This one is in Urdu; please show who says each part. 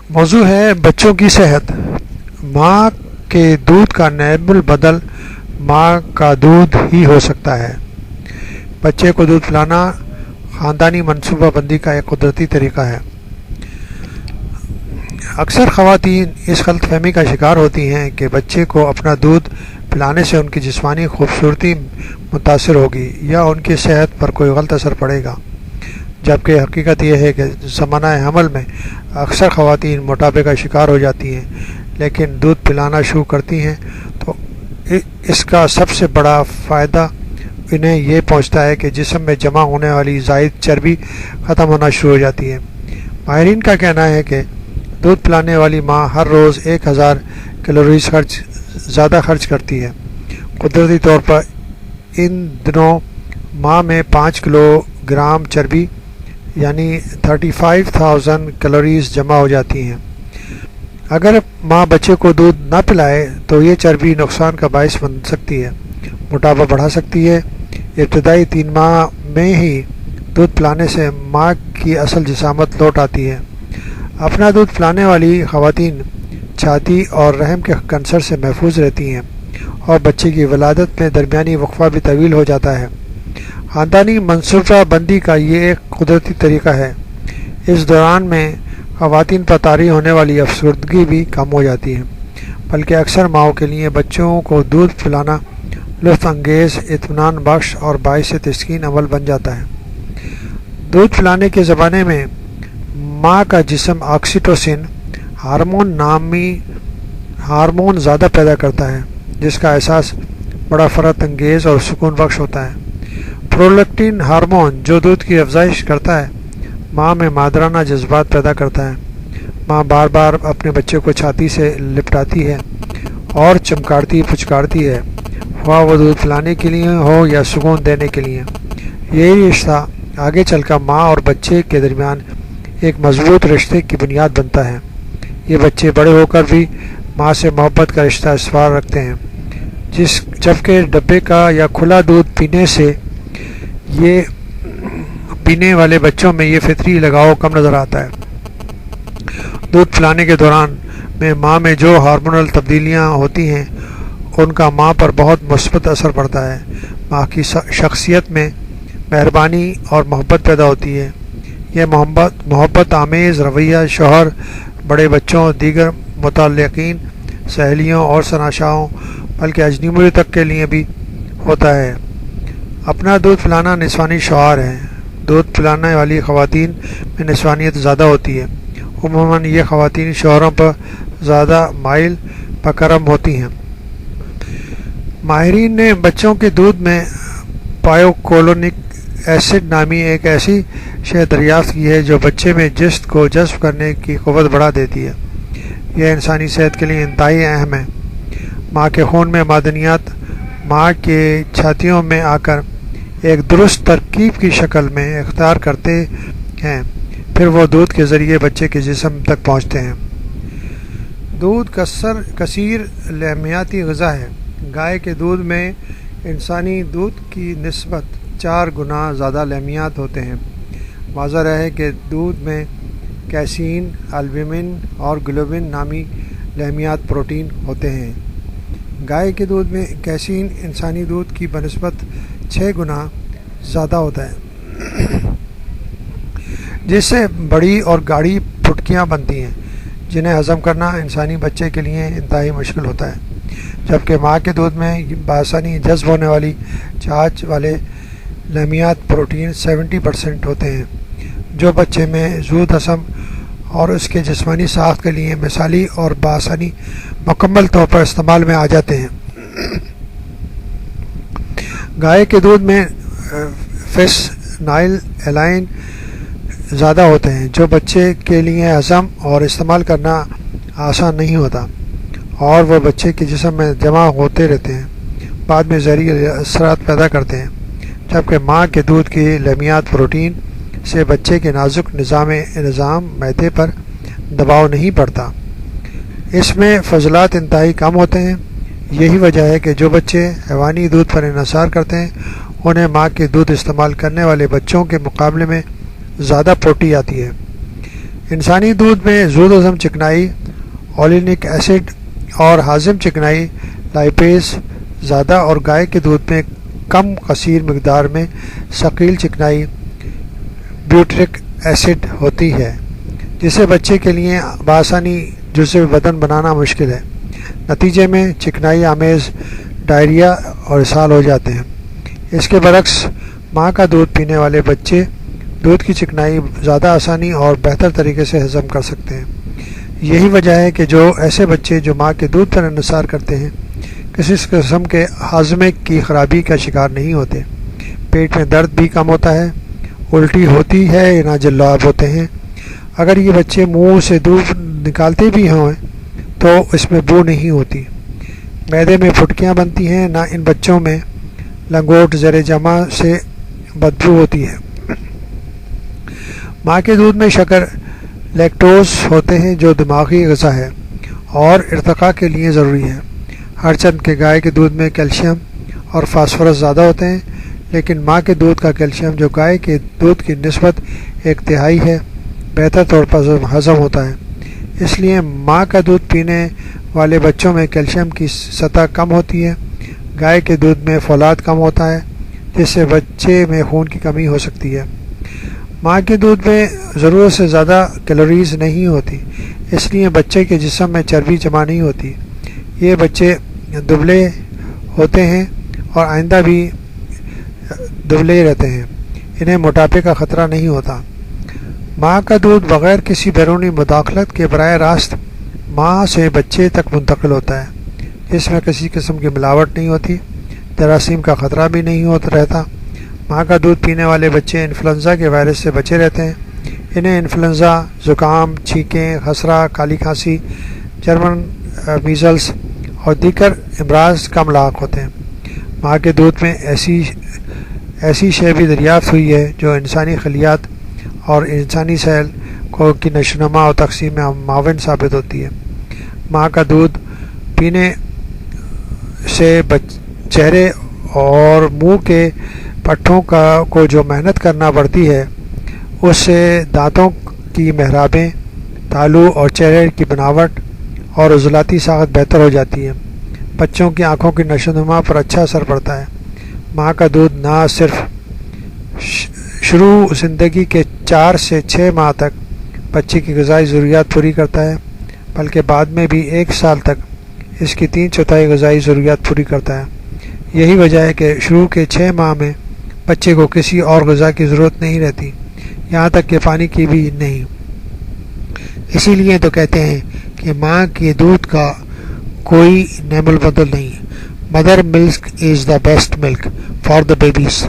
Speaker 1: موضوع ہے بچوں کی صحت۔ ماں کے دودھ کا نعم البدل ماں کا دودھ ہی ہو سکتا ہے۔ بچے کو دودھ پلانا خاندانی منصوبہ بندی کا ایک قدرتی طریقہ ہے۔ اکثر خواتین اس غلط فہمی کا شکار ہوتی ہیں کہ بچے کو اپنا دودھ پلانے سے ان کی جسمانی خوبصورتی متاثر ہوگی یا ان کی صحت پر کوئی غلط اثر پڑے گا، جبکہ حقیقت یہ ہے کہ زمانہ حمل میں اکثر خواتین موٹاپے کا شکار ہو جاتی ہیں، لیکن دودھ پلانا شروع کرتی ہیں تو اس کا سب سے بڑا فائدہ انہیں یہ پہنچتا ہے کہ جسم میں جمع ہونے والی زائد چربی ختم ہونا شروع ہو جاتی ہے۔ ماہرین کا کہنا ہے کہ دودھ پلانے والی ماں ہر روز 1000 کیلوریز زیادہ خرچ کرتی ہے۔ قدرتی طور پر ان دنوں ماں میں 5 کلو گرام چربی یعنی 35,000 کیلوریز جمع ہو جاتی ہیں۔ اگر ماں بچے کو دودھ نہ پلائے تو یہ چربی نقصان کا باعث بن سکتی ہے، موٹاپا بڑھا سکتی ہے۔ ابتدائی 3 ماہ میں ہی دودھ پلانے سے ماں کی اصل جسامت لوٹ آتی ہے۔ اپنا دودھ پلانے والی خواتین چھاتی اور رحم کے کینسر سے محفوظ رہتی ہیں اور بچے کی ولادت میں درمیانی وقفہ بھی طویل ہو جاتا ہے۔ خاندانی منصوبہ بندی کا یہ ایک قدرتی طریقہ ہے۔ اس دوران میں خواتین پر طاری ہونے والی افسردگی بھی کم ہو جاتی ہے، بلکہ اکثر ماؤں کے لیے بچوں کو دودھ پلانا لطف انگیز، اطمینان بخش اور باعث تسکین عمل بن جاتا ہے۔ دودھ پلانے کے زمانے میں ماں کا جسم آکسیٹوسن ہارمون زیادہ پیدا کرتا ہے، جس کا احساس بڑا فرحت انگیز اور سکون بخش ہوتا ہے۔ پرولیکٹین ہارمون جو دودھ کی افزائش کرتا ہے، ماں میں مادرانہ جذبات پیدا کرتا ہے۔ ماں بار بار اپنے بچے کو چھاتی سے لپٹاتی ہے اور چمکارتی پھچکارتی ہے، خواہ وہ دودھ پلانے کے لیے ہو یا سکون دینے کے لیے۔ یہی رشتہ آگے چل کر ماں اور بچے کے درمیان ایک مضبوط رشتے کی بنیاد بنتا ہے۔ یہ بچے بڑے ہو کر بھی ماں سے محبت کا رشتہ استوار رکھتے ہیں، جبکہ ڈبے کا یا کھلا دودھ پینے والے بچوں میں یہ فطری لگاؤ کم نظر آتا ہے۔ دودھ پلانے کے دوران میں ماں میں جو ہارمونل تبدیلیاں ہوتی ہیں ان کا ماں پر بہت مثبت اثر پڑتا ہے۔ ماں کی شخصیت میں مہربانی اور محبت پیدا ہوتی ہے۔ یہ محبت آمیز رویہ شوہر، بڑے بچوں، دیگر متعلقین، سہیلیوں اور شناشاؤں بلکہ اجنبیوں تک کے لیے بھی ہوتا ہے۔ اپنا دودھ پلانا نسوانی شعار ہے۔ دودھ پلانے والی خواتین میں نسوانیت زیادہ ہوتی ہے۔ عموماً یہ خواتین شوہروں پر زیادہ مائل بکرم ہوتی ہیں۔ ماہرین نے بچوں کے دودھ میں پائیوکولونک ایسڈ نامی ایک ایسی شے دریافت کی ہے جو بچے میں جست کو جذب کرنے کی قوت بڑھا دیتی ہے۔ یہ انسانی صحت کے لیے انتہائی اہم ہے۔ ماں کے خون میں معدنیات ماں کے چھاتیوں میں آ کر ایک درست ترکیب کی شکل میں اختیار کرتے ہیں، پھر وہ دودھ کے ذریعے بچے کے جسم تک پہنچتے ہیں۔ دودھ کثیر لحمیاتی غذا ہے۔ گائے کے دودھ میں انسانی دودھ کی نسبت 4 گنا زیادہ لحمیات ہوتے ہیں۔ واضح ہے کہ دودھ میں کیسین، البومن اور گلوبن نامی لحمیات پروٹین ہوتے ہیں۔ گائے کے دودھ میں کیسین انسانی دودھ کی بنسبت 6 گنا زیادہ ہوتا ہے، جس سے بڑی اور گاڑھی پھٹکیاں بنتی ہیں جنہیں ہضم کرنا انسانی بچے کے لیے انتہائی مشکل ہوتا ہے، جبکہ ماں کے دودھ میں بآسانی جذب ہونے والی چھاچ والے لحمیات پروٹین 70% ہوتے ہیں، جو بچے میں زود ہضم اور اس کے جسمانی ساخت کے لیے مثالی اور بآسانی مکمل طور پر استعمال میں آ جاتے ہیں۔ گائے کے دودھ میں فیسنائل الائن زیادہ ہوتے ہیں، جو بچے کے لیے ہضم اور استعمال کرنا آسان نہیں ہوتا اور وہ بچے کے جسم میں جمع ہوتے رہتے ہیں، بعد میں زہریلے اثرات پیدا کرتے ہیں، جبکہ ماں کے دودھ کی لحمیات پروٹین سے بچے کے نازک نظام معدے پر دباؤ نہیں پڑتا۔ اس میں فضلات انتہائی کم ہوتے ہیں۔ یہی وجہ ہے کہ جو بچے حیوانی دودھ پر انحصار کرتے ہیں انہیں ماں کے دودھ استعمال کرنے والے بچوں کے مقابلے میں زیادہ پروٹی آتی ہے۔ انسانی دودھ میں زود ہضم چکنائی اولینک ایسڈ اور ہاضم چکنائی لائپیز زیادہ، اور گائے کے دودھ میں کم کثیر مقدار میں ثقیل چکنائی بیوٹرک ایسڈ ہوتی ہے، جسے بچے کے لیے بآسانی جزو بدن بنانا مشکل ہے۔ نتیجے میں چکنائی آمیز ڈائریا اور اسہال ہو جاتے ہیں۔ اس کے برعکس ماں کا دودھ پینے والے بچے دودھ کی چکنائی زیادہ آسانی اور بہتر طریقے سے ہضم کر سکتے ہیں۔ یہی وجہ ہے کہ جو ایسے بچے جو ماں کے دودھ پر انحصار کرتے ہیں کسی قسم کے ہاضمے کی خرابی کا شکار نہیں ہوتے۔ پیٹ میں درد بھی کم ہوتا ہے، الٹی ہوتی ہے نہ جلاب ہوتے ہیں۔ اگر یہ بچے منہ سے دودھ نکالتے بھی ہوں تو اس میں بو نہیں ہوتی، معدے میں پھٹکیاں بنتی ہیں، نہ ان بچوں میں لنگوٹ زیر جمع سے بدبو ہوتی ہے۔ ماں کے دودھ میں شکر لیکٹوز ہوتے ہیں جو دماغی غذا ہے اور ارتقاء کے لیے ضروری ہے۔ ہرچند کہ گائے کے دودھ میں کیلشیم اور فاسفورس زیادہ ہوتے ہیں، لیکن ماں کے دودھ کا کیلشیم جو گائے کے دودھ کی نسبت 1/3 ہے، بہتر طور پر ہضم ہوتا ہے۔ اس لیے ماں کا دودھ پینے والے بچوں میں کیلشیم کی سطح کم ہوتی ہے۔ گائے کے دودھ میں فولاد کم ہوتا ہے، جس سے بچے میں خون کی کمی ہو سکتی ہے۔ ماں کے دودھ میں ضرورت سے زیادہ کیلوریز نہیں ہوتی، اس لیے بچے کے جسم میں چربی جمع نہیں ہوتی۔ یہ بچے دبلے ہوتے ہیں اور آئندہ بھی دبلے رہتے ہیں، انہیں موٹاپے کا خطرہ نہیں ہوتا۔ ماں کا دودھ بغیر کسی بیرونی مداخلت کے براہ راست ماں سے بچے تک منتقل ہوتا ہے، جس میں کسی قسم کی ملاوٹ نہیں ہوتی، جراثیم کا خطرہ بھی نہیں ہوتا رہتا۔ ماں کا دودھ پینے والے بچے انفلوئنزا کے وائرس سے بچے رہتے ہیں۔ انہیں انفلوئنزا، زکام، چھینکیں، خسرہ، کالی کھانسی، جرمن میزلس اور دیگر امراض کم لاحق ہوتے ہیں۔ ماں کے دودھ میں ایسی شے بھی دریافت ہوئی ہے جو انسانی خلیات اور انسانی سیل کو کی نشوونما اور تقسیم میں معاون ثابت ہوتی ہے۔ ماں کا دودھ پینے سے چہرے اور منہ کے پٹھوں کو جو محنت کرنا پڑتی ہے، اس سے دانتوں کی محرابیں، تالو اور چہرے کی بناوٹ اور عضلاتی ساخت بہتر ہو جاتی ہے۔ بچوں کی آنکھوں کی نشوونما پر اچھا اثر پڑتا ہے۔ ماں کا دودھ نہ صرف شروع زندگی کے 4 سے 6 ماہ تک بچے کی غذائی ضروریات پوری کرتا ہے، بلکہ بعد میں بھی 1 سال تک اس کی 3/4 غذائی ضروریات پوری کرتا ہے۔ یہی وجہ ہے کہ شروع کے 6 ماہ میں بچے کو کسی اور غذا کی ضرورت نہیں رہتی، یہاں تک کہ پانی کی بھی نہیں۔ اسی لیے تو کہتے ہیں کہ ماں کے دودھ کا کوئی نعم البدل نہیں۔ Mother milk is the best milk for the babies.